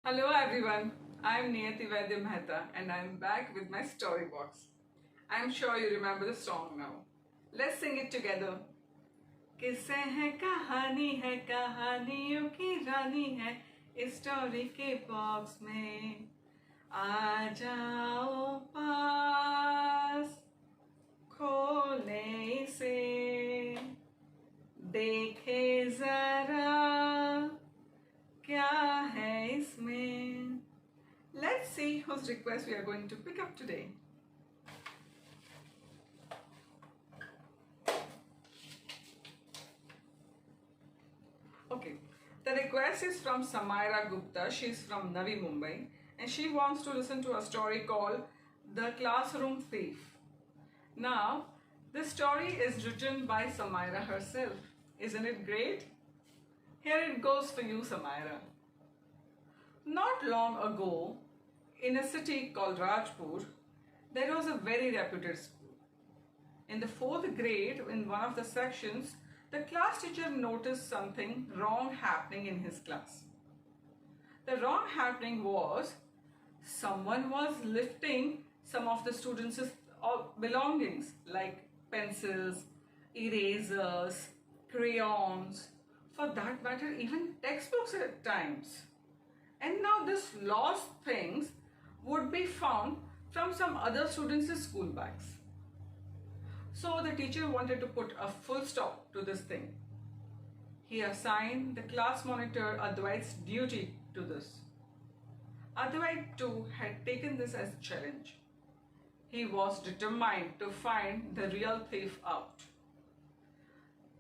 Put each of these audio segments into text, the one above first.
Hello everyone, I am Niyati Vaidya Mehta and I am back with my story box. I am sure you remember the song now. Let's sing it together. किस्से हैं कहानी है कहानियों की रानी है इस story के box में आ जाओ पास खोले इसे देखे जरा क्या है इसमें. Let's see whose request we are going to pick up today. Okay, the request is from Samaira Gupta. She's from Navi Mumbai and she wants to listen to a story called The Classroom Thief. Now, this story is written by Samaira herself. Isn't it great? Here it goes for you, Samaira. Not long ago, in a city called Rajpur, there was a very reputed school. In the fourth grade, in one of the sections, the class teacher noticed something wrong happening in his class. The wrong happening was someone was lifting some of the students' belongings like pencils, erasers, crayons, for that matter, even textbooks at times. And now this lost things would be found from some other students' school bags. So the teacher wanted to put a full stop to this thing. He assigned the class monitor Advait's duty to this. Advait too had taken this as a challenge. He was determined to find the real thief out.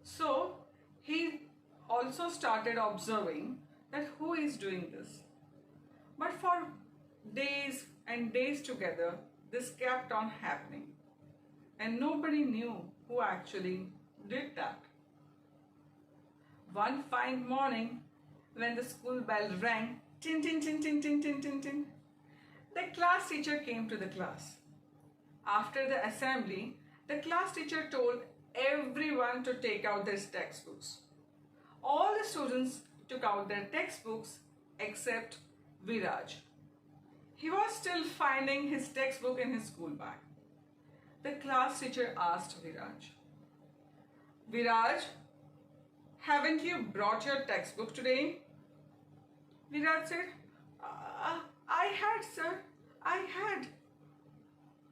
So he also started observing that who is doing this. But for days and days together, this kept on happening. And nobody knew who actually did that. One fine morning, when the school bell rang, tin tin tin tin tin tin tin tin, the class teacher came to the class. After the assembly, the class teacher told everyone to take out their textbooks. All the students took out their textbooks except Viraj. He was still finding his textbook in his school bag. The class teacher asked Viraj, Viraj, haven't you brought your textbook today? Viraj said, I had, sir. I had.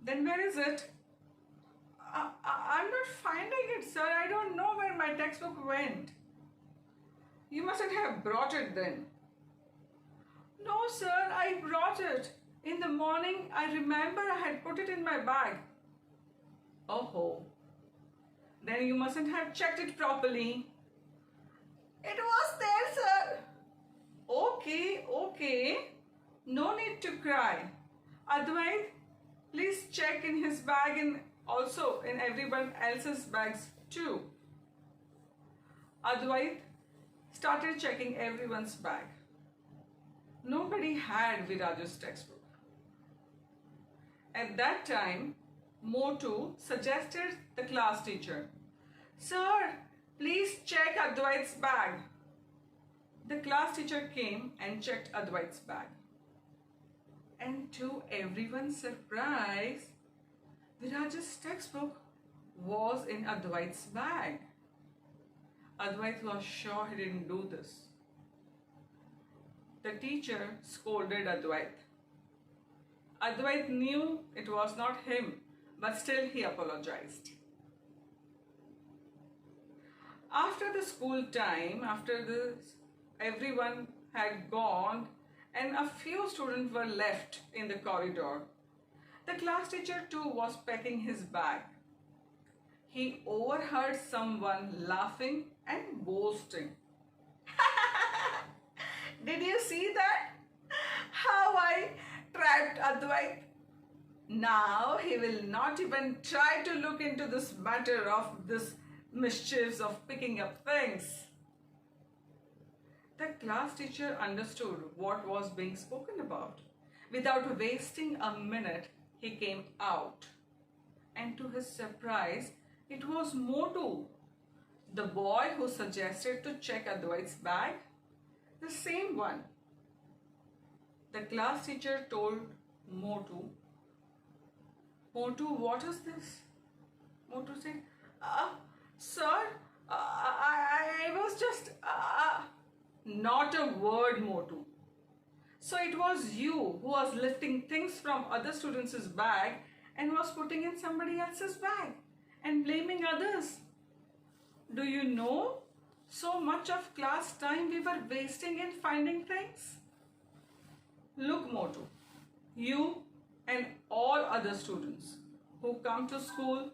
Then where is it? I'm not finding it, sir. I don't know where my textbook went. You mustn't have brought it then. No, sir, I brought it. In the morning, I remember I had put it in my bag. Oh, then you mustn't have checked it properly. It was there, sir. Okay. No need to cry. Advait, please check in his bag and also in everyone else's bags too. Advait started checking everyone's bag. Nobody had Viraj's textbook. At that time, Motu suggested the class teacher, Sir, please check Advait's bag. The class teacher came and checked Advait's bag. And to everyone's surprise, Viraj's textbook was in Advait's bag. Advait was sure he didn't do this. The teacher scolded Advait. Advait knew it was not him, but still he apologized. After the school time, everyone had gone and a few students were left in the corridor, the class teacher too was packing his bag. He overheard someone laughing and boasting. Did you see that? How I trapped Advait? Now he will not even try to look into this matter of this mischiefs of picking up things. The class teacher understood what was being spoken about. Without wasting a minute, he came out. And to his surprise, it was Motu, the boy who suggested to check Advait's bag. The same one. the class teacher told Motu, Motu, what is this? Motu said, sir, I was just, not a word, Motu. So it was you who was lifting things from other students' bag and was putting in somebody else's bag and blaming others. Do you know so much of class time we were wasting in finding things? Look, Motu, you and all other students who come to school,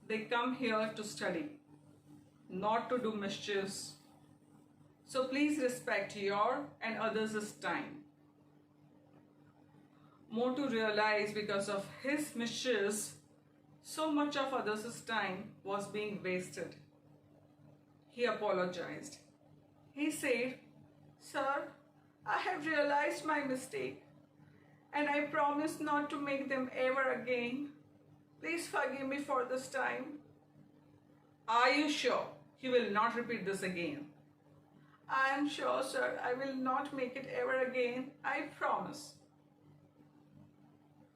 they come here to study, not to do mischiefs. So please respect your and others' time. Motu realized because of his mischiefs, so much of others' time was being wasted. He apologized. He said, Sir, I have realized my mistake and I promise not to make them ever again. Please forgive me for this time. Are you sure you will not repeat this again? I am sure, sir. I will not make it ever again. I promise.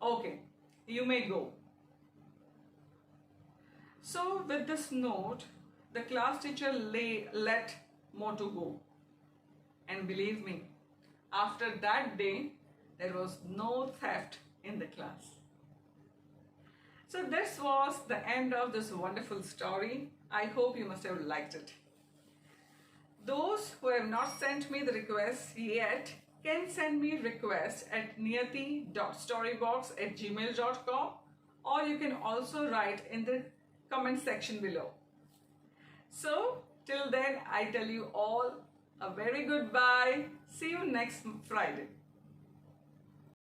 Okay, you may go. So with this note, the class teacher let Motu go. And believe me, after that day, there was no theft in the class. So this was the end of this wonderful story. I hope you must have liked it. Those who have not sent me the requests yet can send me requests at niyati.storybox@gmail.com, or you can also write in the comment section below. So till then, I tell you all a very good bye. See you next Friday.